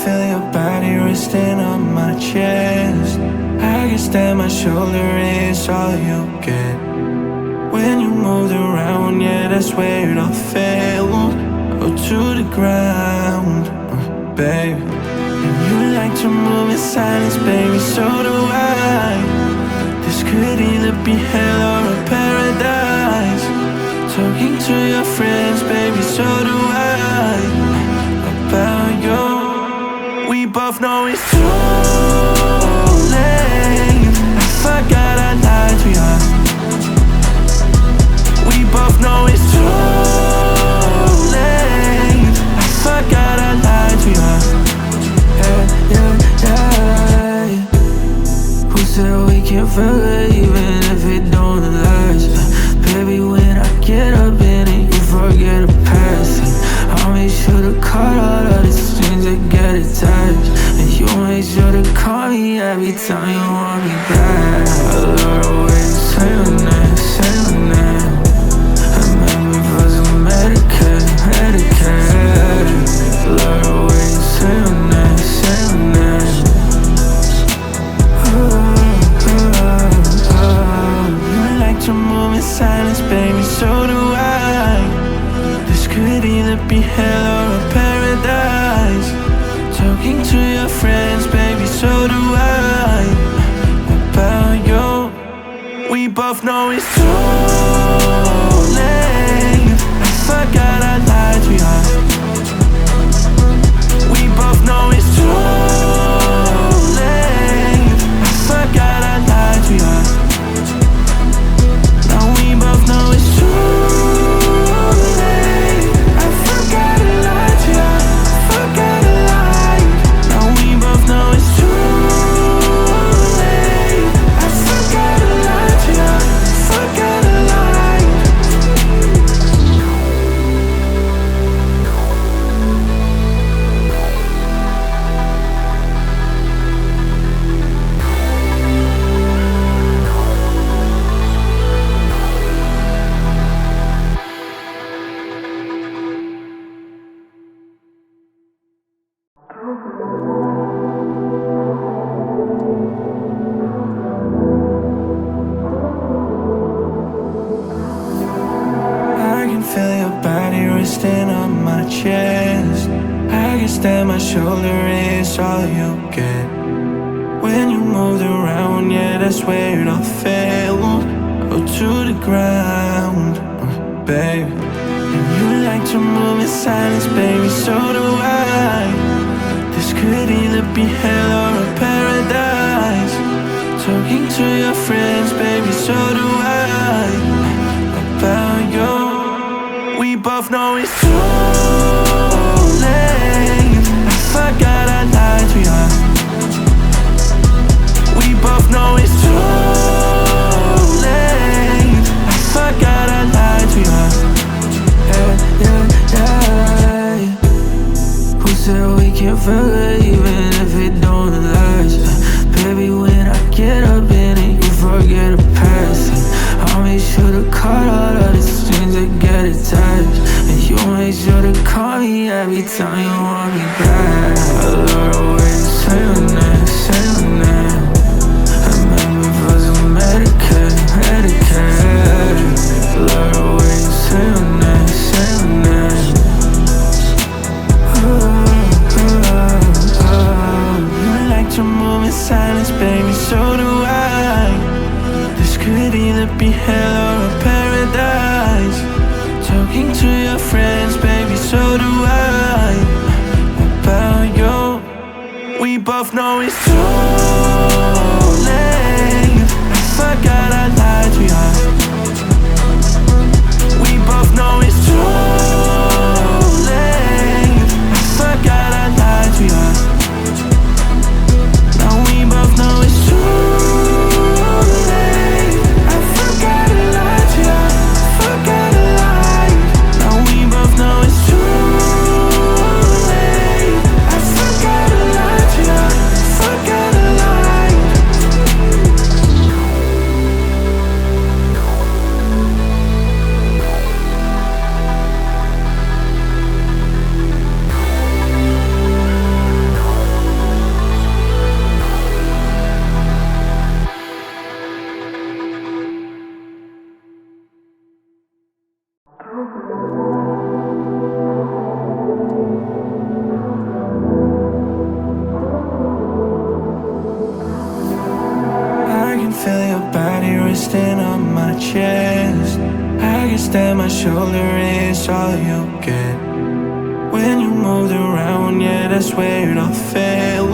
feel your body resting on my chest. I guess that my shoulder is all you get. When you moved around, yeah, that's where it all fell. Oh, to the ground, babe. And you like to move in silence, baby, so do I. This could either be hell or a paradise. Talking to your friends, baby, so do I. About you, we both know it's too late. I forgot I lied to you. We both know it's too late. I forgot I lied to you. Yeah, yeah, yeah. Who said we can't feel it even if it don't last? Baby, when I get up in it, you forget the past. I'll make sure to cut all of the strings that get attached. And you make sure to call me every time you want me back. I love the way you say your name, say your name. And make me feel some Medicaid, Medicaid. I love the way you say your name, say your name. You like to move in silence, baby, so do I. This could either be hell or a paradise. Talking to your friends, baby, so do I. About you, we both know it's too late. I forgot I lied to you. We both know it's too late. I forgot I lied to you. Now we both know it's too late. I forgot I lied to you. Forgot I lied. Now we both know it's too late. I forgot I lied to you. Forgot I lied. I can feel your body resting on my chest. I guess that my shoulder is all you get. When you moved around, yeah, that's where it all fell. Oh, to the ground, babe. And you like to move in silence, baby, so do I. This could either be hell or a paradise. Talking to your friends, baby, so do I. About you, we both know it's too late. I forgot I lied to you. We both know it's too late. I forgot I lied to you. Yeah, yeah, yeah. Who said we can't feel it even if it don't last? Baby, when I get up in it, you forget the past. I'll make sure to cut all of the strings that get attached. And you make sure to call me every time you want me back. I love the way you say your name, say your name. And make me feel some Medicaid, Medicaid. I love the way you say your name, say your name. You like to move in silence, baby, so do I. This could either be hell or a paradise. Talking to your friends, baby, so do I. About you, we both know it's too late. I forgot I lied to you. We both know it's too late. I forgot I lied to you. Now we both know it's too late. I forgot I lied to you. Forgot I lied. Now we both know it's too late. I forgot I lied to you. Forgot I lied. stand on my chest. I guess that my shoulder is all you get. When you moved around, yeah, that's where it all fell.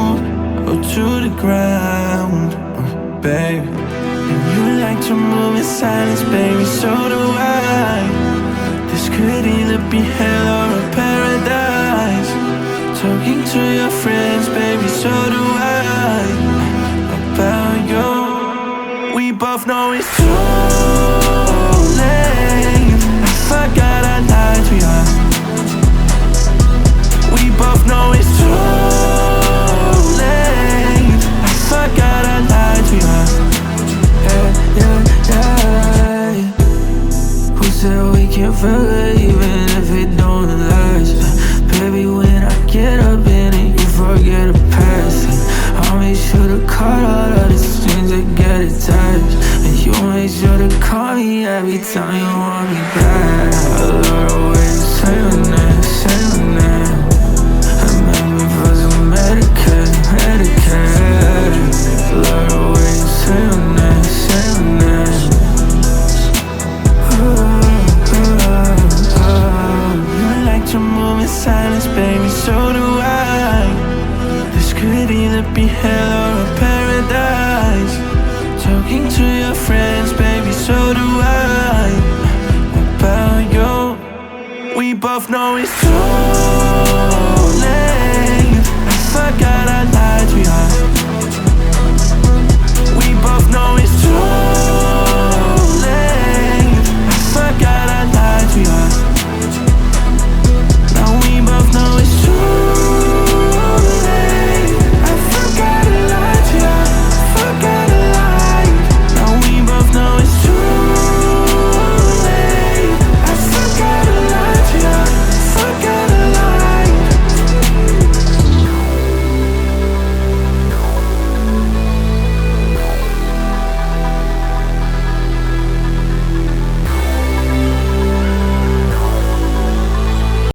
Oh, to the ground, babe. And you like to move in silence, baby, so do I. This could either be hell or a paradise. Talking to your friends, baby, so do I. About you, we both know it's true.